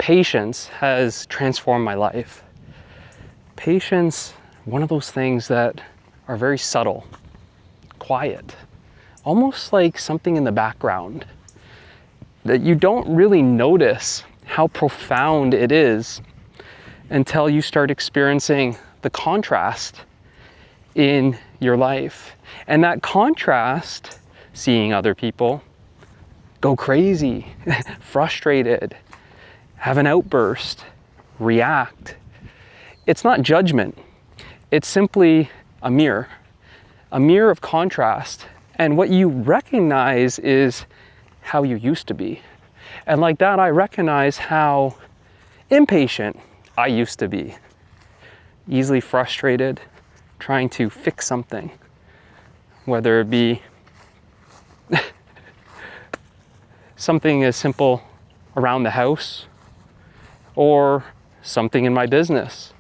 patience has transformed my life. Patience, one of those things that are very subtle, quiet, almost like something in the background that you don't really notice how profound it is until you start experiencing the contrast in your life. And that contrast, seeing other people go crazy, frustrated, have an outburst, react. It's not judgment. It's simply a mirror of contrast. And what you recognize is how you used to be. And like that, I recognize how impatient I used to be. Easily frustrated, trying to fix something, whether it be something as simple around the house or something in my business.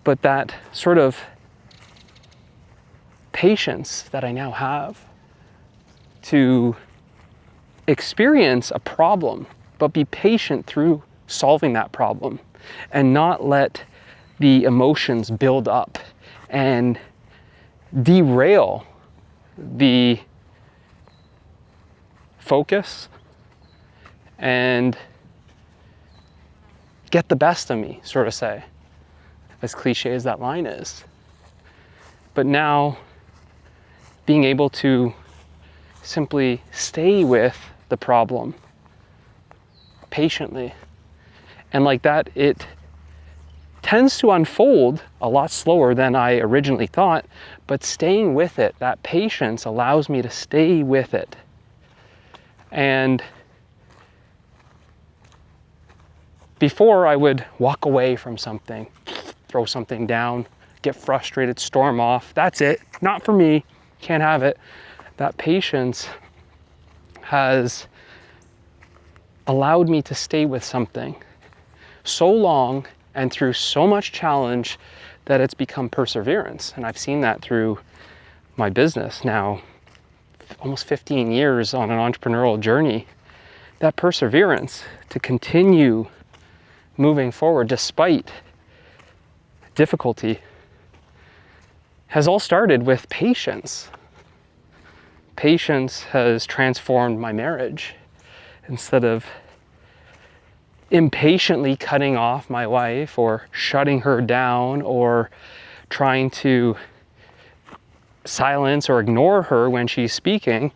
But that sort of patience that I now have to experience a problem, but be patient through solving that problem and not let the emotions build up and derail the focus and get the best of me, sort of say, as cliche as that line is. But now being able to simply stay with the problem patiently, and like that, it tends to unfold a lot slower than I originally thought, but staying with it, that patience allows me to stay with it. And before, I would walk away from something, throw something down, get frustrated, storm off. That's it, not for me, can't have it. That patience has allowed me to stay with something so long and through so much challenge that it's become perseverance. And I've seen that through my business now, almost 15 years on an entrepreneurial journey. That perseverance to continue moving forward despite difficulty has all started with patience. Patience has transformed my marriage. Instead of impatiently cutting off my wife or shutting her down or trying to silence or ignore her when she's speaking,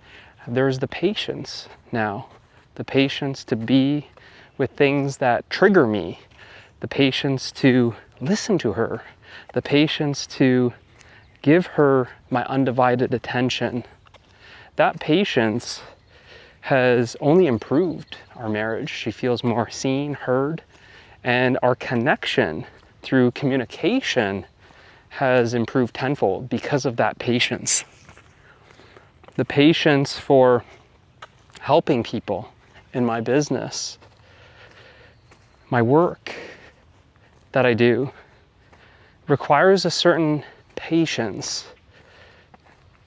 there's the patience now. The patience to be with things that trigger me. The patience to listen to her. The patience to give her my undivided attention. That patience has only improved our marriage. She feels more seen, heard, and our connection through communication has improved tenfold because of that patience. The patience for helping people in my business, my work that I do, requires a certain patience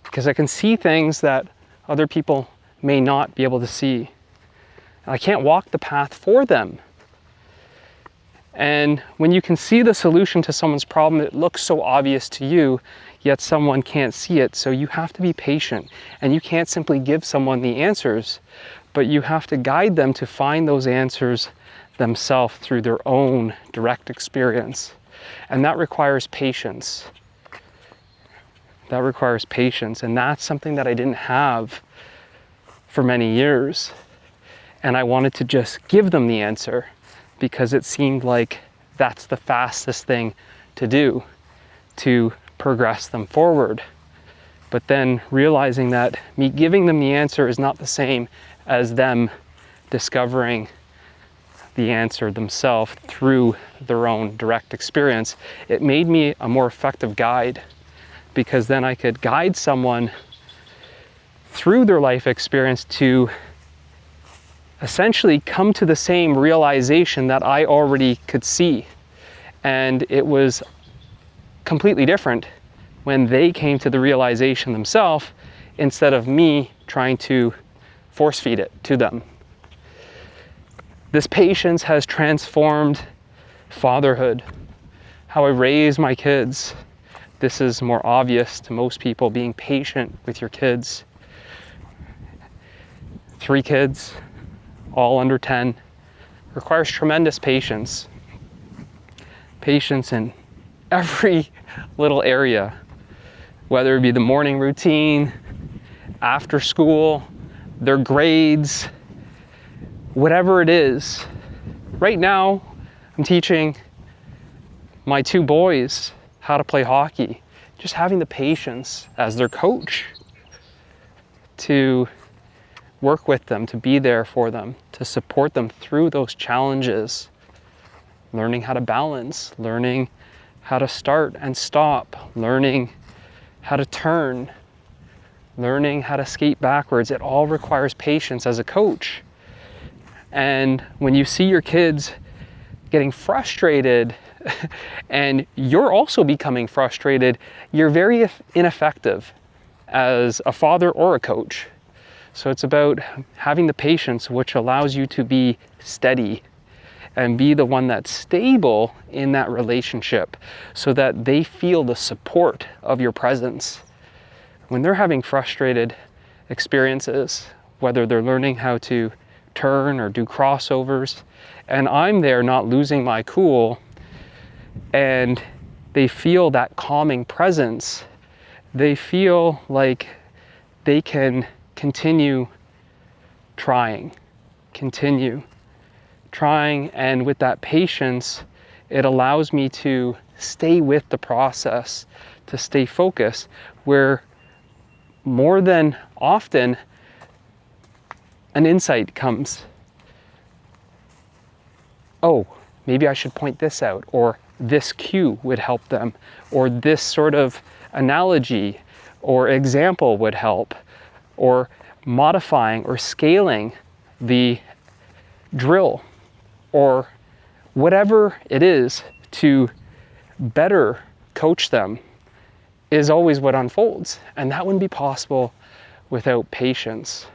because I can see things that other people may not be able to see. I can't walk the path for them. And when you can see the solution to someone's problem, it looks so obvious to you, yet someone can't see it. So you have to be patient, and you can't simply give someone the answers, but you have to guide them to find those answers themselves through their own direct experience. And that requires patience. That requires patience, and that's something that I didn't have for many years. And I wanted to just give them the answer because it seemed like that's the fastest thing to do to progress them forward. But then realizing that me giving them the answer is not the same as them discovering the answer themselves through their own direct experience, it made me a more effective guide, because then I could guide someone through their life experience to essentially come to the same realization that I already could see. And it was completely different when they came to the realization themselves instead of me trying to force feed it to them. This patience has transformed fatherhood, how I raise my kids. This is more obvious to most people, being patient with your kids. 3 kids, all under 10, requires tremendous patience. Patience in every little area, whether it be the morning routine, after school, their grades, whatever it is. Right now, I'm teaching my 2 boys how to play hockey. Just having the patience as their coach to work with them, to be there for them, to support them through those challenges. Learning how to balance, learning how to start and stop, learning how to turn, learning how to skate backwards. It all requires patience as a coach. And when you see your kids getting frustrated and you're also becoming frustrated, you're very ineffective as a father or a coach. So it's about having the patience, which allows you to be steady and be the one that's stable in that relationship so that they feel the support of your presence. When they're having frustrated experiences, whether they're learning how to turn or do crossovers, and I'm there not losing my cool, and they feel that calming presence, they feel like they can continue trying, and with that patience, it allows me to stay with the process, to stay focused, where more than often an insight comes. Oh, maybe I should point this out, or this cue would help them, or this sort of analogy or example would help, or modifying or scaling the drill, or whatever it is to better coach them is always what unfolds. And that wouldn't be possible without patience.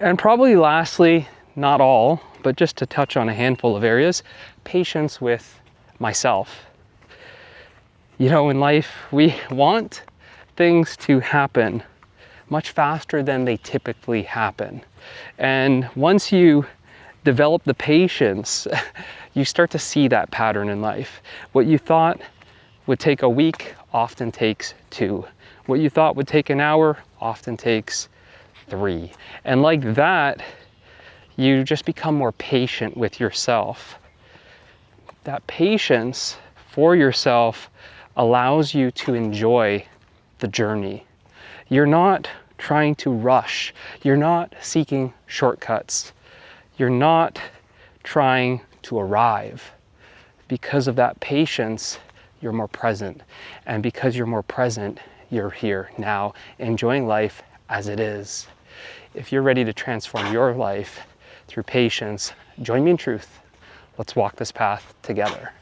And probably lastly, not all, but just to touch on a handful of areas, patience with myself. You know, in life, we want things to happen much faster than they typically happen. And once you develop the patience, you start to see that pattern in life. What you thought would take a week often takes 2. What you thought would take an hour often takes 3. And like that, you just become more patient with yourself. That patience for yourself allows you to enjoy the journey. You're not trying to rush. You're not seeking shortcuts. You're not trying to arrive. Because of that patience, you're more present. And because you're more present, you're here now, enjoying life as it is. If you're ready to transform your life through patience, join me in truth. Let's walk this path together.